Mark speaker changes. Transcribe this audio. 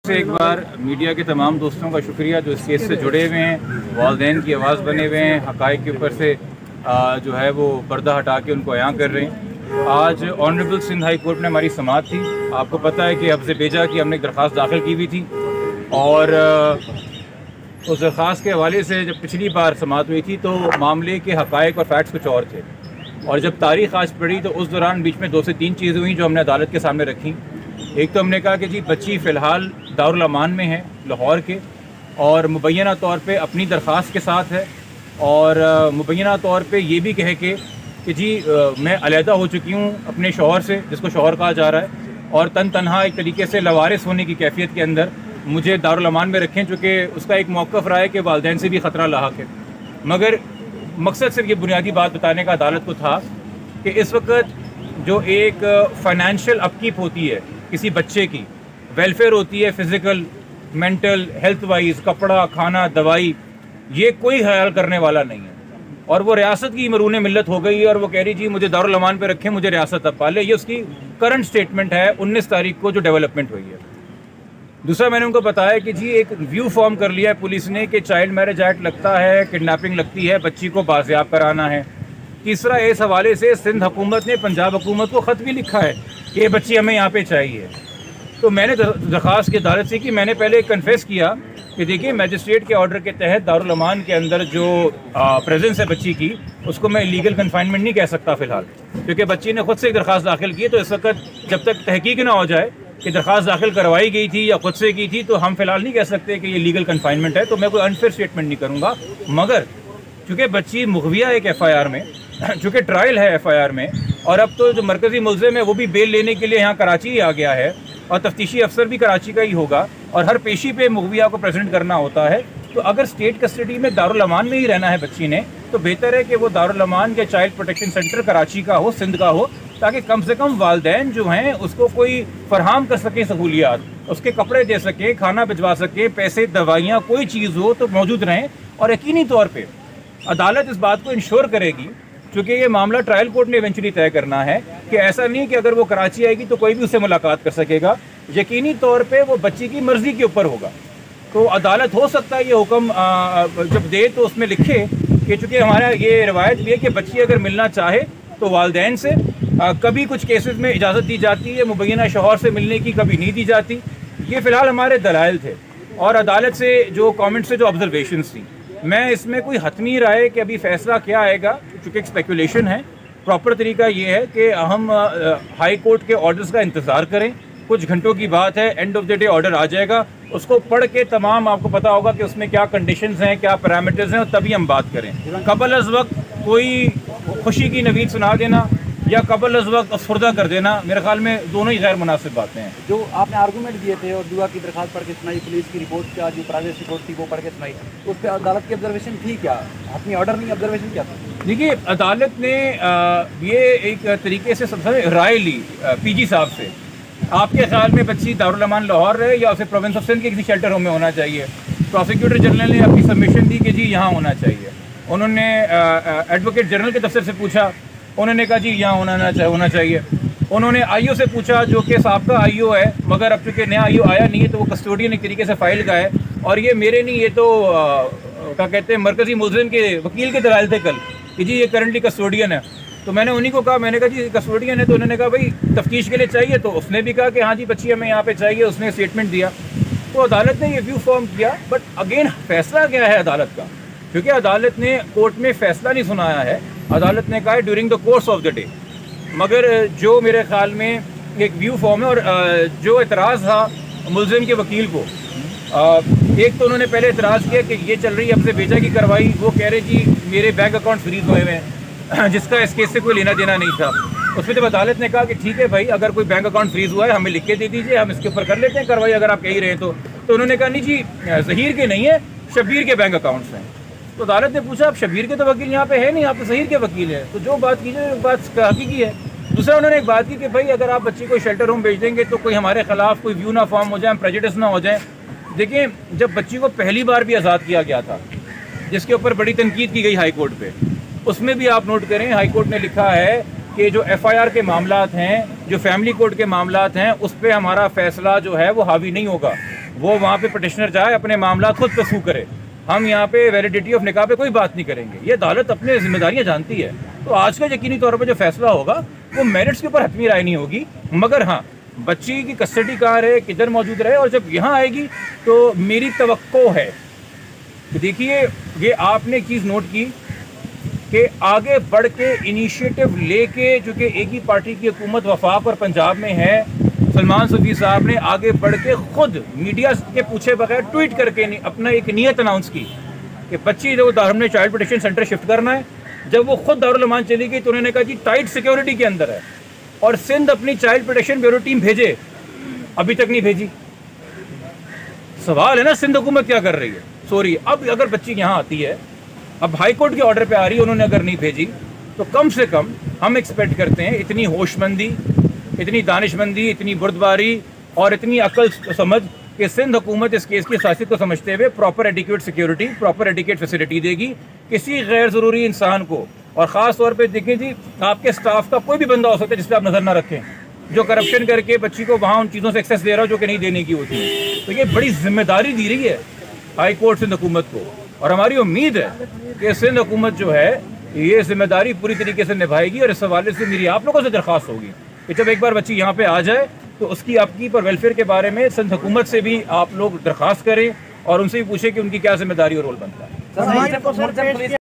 Speaker 1: से एक बार मीडिया के तमाम दोस्तों का शुक्रिया जो इस केस से जुड़े हुए हैं, वालिदैन की आवाज़ बने हुए हैं, हक़ाइक़ के ऊपर से जो है वो पर्दा हटा के उनको अयां कर रहे हैं। आज ऑनरेबल सिंध हाई कोर्ट में हमारी समाअत थी। आपको पता है कि हफ्ज़ बेजा की हमने एक दरख्वास्त दाखिल की हुई थी और उस दरख्वास्त के हवाले से जब पिछली बार समाअत हुई थी तो मामले के हक़ाइक़ और फैक्ट्स कुछ और थे, और जब तारीख़ आज पढ़ी तो उस दौरान बीच में 2 से 3 चीज़ें हुई जो हमने अदालत के सामने रखी। एक तो हमने कहा कि जी बच्ची फ़िलहाल दारुल अमान में है लाहौर के, और मुबैना तौर पे अपनी दरख्वास्त के साथ है, और मुबैना तौर पे ये भी कहे कि जी मैं अलहदा हो चुकी हूँ अपने शौहर से, जिसको शौहर कहा जा रहा है, और तनहा एक तरीके से लवारिस होने की कैफियत के अंदर मुझे दारुल अमान में रखें, चूँकि उसका एक मौक़िफ़ रहा है कि वालिदैन से भी ख़तरा लाहक है। मगर मकसद सिर्फ ये बुनियादी बात बताने का अदालत को था कि इस वक्त जो एक फ़ाइनेंशियल अपकीप होती है किसी बच्चे की, वेलफेयर होती है फ़िज़िकल, मेंटल, हेल्थ वाइज, कपड़ा, खाना, दवाई, ये कोई ख्याल करने वाला नहीं है। और वो रियासत की मरून मिल्लत हो गई है और वो कह रही जी मुझे दारुल अमान पे रखें, मुझे रियासत अब पाले। ये उसकी करंट स्टेटमेंट है 19 तारीख को जो डेवलपमेंट हुई है। दूसरा, मैंने उनको बताया कि जी एक व्यू फॉर्म कर लिया है पुलिस ने कि चाइल्ड मैरिज एक्ट लगता है, किडनैपिंग लगती है, बच्ची को बाजियाब कराना है। तीसरा, इस हवाले से सिंध हुकूमत ने पंजाब हुकूमत को ख़त भी लिखा है कि ये बच्ची हमें यहाँ पे चाहिए। तो मैंने दरख्वास्त की अदालत से कि मैंने पहले कन्फेस किया कि देखिए मैजिस्ट्रेट के ऑर्डर के तहत दारुल अमान के अंदर जो प्रेजेंस है बच्ची की, उसको मैं इलीगल कन्फाइनमेंट नहीं कह सकता फ़िलहाल, क्योंकि बच्ची ने खुद से एक दरख्वास्त दाखिल की है। तो इस वक्त जब तक तहकीक ना हो जाए कि दरख्वास्त दाखिल करवाई गई थी या खुद से की थी, तो हम फ़िलहाल नहीं कह सकते कि ये लीगल कन्फाइनमेंट है। तो मैं कोई अनफेयर स्टेटमेंट नहीं करूँगा। मगर चूँकि बच्ची मुखविया एक FIR में, चूँकि ट्रायल है FIR में, और अब तो जो मरकज़ी मुल्ज़िम है वो भी बेल लेने के लिए यहाँ कराची ही आ गया है, और तफ्तीशी अफसर भी कराची का ही होगा, और हर पेशी पे मुखविया को प्रेजेंट करना होता है। तो अगर स्टेट कस्टडी में दारुल अमान में ही रहना है बच्ची ने, तो बेहतर है कि वो दारुल अमान या चाइल्ड प्रोटेक्शन सेंटर कराची का हो, सिंध का हो, ताकि कम से कम वालिदैन जो हैं उसको कोई फरहम कर सके सहूलियात, उसके कपड़े दे सके, खाना भिजवा सके, पैसे, दवाइयाँ, कोई चीज़ हो तो मौजूद रहें। और यकीनी तौर पर अदालत इस बात को इंश्योर करेगी, क्योंकि ये मामला ट्रायल कोर्ट ने इवेंचुअली तय करना है कि ऐसा नहीं कि अगर वो कराची आएगी तो कोई भी उससे मुलाकात कर सकेगा। यकीनी तौर पे वो बच्ची की मर्ज़ी के ऊपर होगा। तो अदालत हो सकता है ये हुक्म जब दे तो उसमें लिखे कि चूँकि हमारा ये रवायत भी है कि बच्ची अगर मिलना चाहे तो वालिदैन से कभी कुछ केसेस में इजाज़त दी जाती है, मुबैना शौहर से मिलने की कभी नहीं दी जाती। ये फ़िलहाल हमारे दलाइल थे, और अदालत से जो कॉमेंट्स से जो ऑब्जर्वेशंस थी, मैं इसमें कोई हतमी राय कि अभी फ़ैसला क्या आएगा, चूँकि एक स्पेकुलेशन है। प्रॉपर तरीका ये है कि हम हाई कोर्ट के ऑर्डर्स का इंतज़ार करें। कुछ घंटों की बात है, end of the day order आ जाएगा, उसको पढ़ के तमाम आपको पता होगा कि उसमें क्या कंडीशंस हैं, क्या पैरामीटर्स हैं, और तभी हम बात करें। कबल अज़ वक्त कोई खुशी की नवीद सुना देना या कबल अज़ वक्त अफसरदा कर देना, मेरे ख्याल में दोनों ही गैर मुनासिब बातें हैं।
Speaker 2: जो आपने आर्गूमेंट दिए थे और दुआ की दरख्वास्त पढ़ के सुनाई, पुलिस की रिपोर्ट का जो प्राइवेट रिपोर्ट थी वो पढ़ के सुनाई, तो उस पर अदालत की ऑब्जर्वेशन थी क्या? अपनी ऑर्डर नहीं, ऑब्जर्वेशन क्या था?
Speaker 1: देखिए, अदालत ने ये एक तरीके से सबसे राय ली PG साहब से। आपके ख्याल में बच्ची दारुल अमान लाहौर रहे या उसे प्रोविंस ऑफ सिंध के किसी शेल्टर होम में होना चाहिए? प्रोसिक्यूटर जनरल ने अपनी सबमिशन दी कि जी यहाँ होना चाहिए। उन्होंने एडवोकेट जनरल के दफ्तर से पूछा, उन्होंने कहा जी यहाँ होना चाहिए। उन्होंने IO से पूछा, जो कि साबका IO है, मगर अब चूँकि नया IO आया नहीं है तो वो कस्टोडियन एक तरीके से फाइल का है, और ये मेरे नहीं, ये तो क्या कहते हैं मरकज़ी मुल्ज़िम के वकील के दलाइल थे कल कि जी ये करंटली कस्टोडियन है। तो मैंने उन्हीं को कहा, मैंने कहा जी कस्टोडियन है, तो उन्होंने कहा भाई तफ्तीश के लिए चाहिए, तो उसने भी कहा कि हाँ जी बच्ची हमें यहाँ पे चाहिए, उसने स्टेटमेंट दिया। तो अदालत ने ये व्यू फॉर्म किया। बट अगेन फैसला क्या है अदालत का, क्योंकि अदालत ने कोर्ट में फैसला नहीं सुनाया है। अदालत ने कहा है during the course of the day. मगर जो मेरे ख्याल में एक व्यू फॉर्म है, और जो एतराज़ था मुल्ज़िम के वकील को, एक तो उन्होंने पहले एतराज़ किया कि ये चल रही है हफ्ज़े बेजा की कार्रवाई, वो कह रहे जी मेरे बैंक अकाउंट फ्रीज हुए हुए हैं, जिसका इस केस से कोई लेना देना नहीं था। उसमें जब अदालत ने कहा कि ठीक है भाई, अगर कोई बैंक अकाउंट फ्रीज हुआ है हमें लिख के दे दीजिए, हम इसके ऊपर कर लेते हैं कार्रवाई, अगर आप कह ही रहे हैं तो उन्होंने कहा नहीं जी ज़हीर के नहीं है, शब्बीर के बैंक अकाउंट्स हैं। तो अदालत ने पूछा, अब शब्बीर के तो वकील यहाँ पे है नहीं, आप तो ज़हीर के वकील हैं, तो जो बात कीजिए बात हकीकी है। दूसरा, उन्होंने एक बात की कि भाई अगर आप बच्ची को शेल्टर होम भेज देंगे तो कोई हमारे खिलाफ कोई व्यू ना फॉर्म हो जाए, प्रेजुडिस ना हो जाए। देखिए, जब बच्ची को पहली बार भी आज़ाद किया गया था, जिसके ऊपर बड़ी तनकीद की गई हाई कोर्ट पे, उसमें भी आप नोट करें हाई कोर्ट ने लिखा है कि जो FIR के मामलात हैं, जो फैमिली कोर्ट के मामलात हैं, उस पर हमारा फ़ैसला जो है वो हावी नहीं होगा। वो वहाँ पे पटिशनर जाए, अपने मामला खुद पसू करे। हम यहाँ पे वैलिडिटी ऑफ निकाह पे कोई बात नहीं करेंगे। ये अदालत अपने जिम्मेदारियाँ जानती है। तो आज का यकीनी तौर पर जो फैसला होगा वो मेरिट्स के ऊपर हतमी राय नहीं होगी, मगर हाँ, बच्ची की कस्टडी कहाँ रहे, किधर मौजूद रहे, और जब यहाँ आएगी तो मेरी तवक्को है कि देखिए, ये आपने चीज़ नोट की कि आगे बढ़ के इनिशिएटिव लेके, चूँकि एक ही पार्टी की हुकूमत वफाक और पंजाब में है, सलमान सूफी साहब ने आगे बढ़ के खुद मीडिया के पूछे बगैर ट्वीट करके अपना एक नीयत अनाउंस की कि बच्ची जो हमने चाइल्ड प्रोटेक्शन सेंटर शिफ्ट करना है। जब वो खुद दारुल अमान चली गई तो उन्होंने कहा जी टाइट सिक्योरिटी के अंदर है, और सिंध अपनी चाइल्ड प्रोटेक्शन ब्यूरो टीम भेजे, अभी तक नहीं भेजी। सवाल है ना, सिंध हुकूमत क्या कर रही है? सॉरी, अब अगर बच्ची यहाँ आती है, अब हाई कोर्ट के ऑर्डर पे आ रही है, उन्होंने अगर नहीं भेजी तो कम से कम हम एक्सपेक्ट करते हैं इतनी होशमंदी, इतनी दानिशमंदी, इतनी बुर्दबारी और इतनी अकल समझ कि सिंध हुकूमत इस केस की हसासियत को समझते हुए proper adequate security, proper adequate facility देगी किसी गैर ज़रूरी इंसान को। और ख़ास तौर पे देखें जी, आपके स्टाफ का कोई भी बंदा हो सकता है जिस पर आप नज़र ना रखें, जो करप्शन करके बच्ची को वहाँ उन चीज़ों से एक्सेस दे रहा हो जो कि नहीं देने की होती है। तो ये बड़ी जिम्मेदारी दी रही है हाई कोर्ट सिंध हुकूमत को, और हमारी उम्मीद है कि सिंध हुकूमत जो है ये जिम्मेदारी पूरी तरीके से निभाएगी। और इस हवाले से मेरी आप लोगों से दरख्वास्त होगी कि जब एक बार बच्ची यहाँ पे आ जाए तो उसकी आपकी पर वेलफेयर के बारे में सिंध हुकूमत से भी आप लोग दरख्वास्त करें और उनसे भी पूछें कि उनकी क्या जिम्मेदारी और रोल बनता है।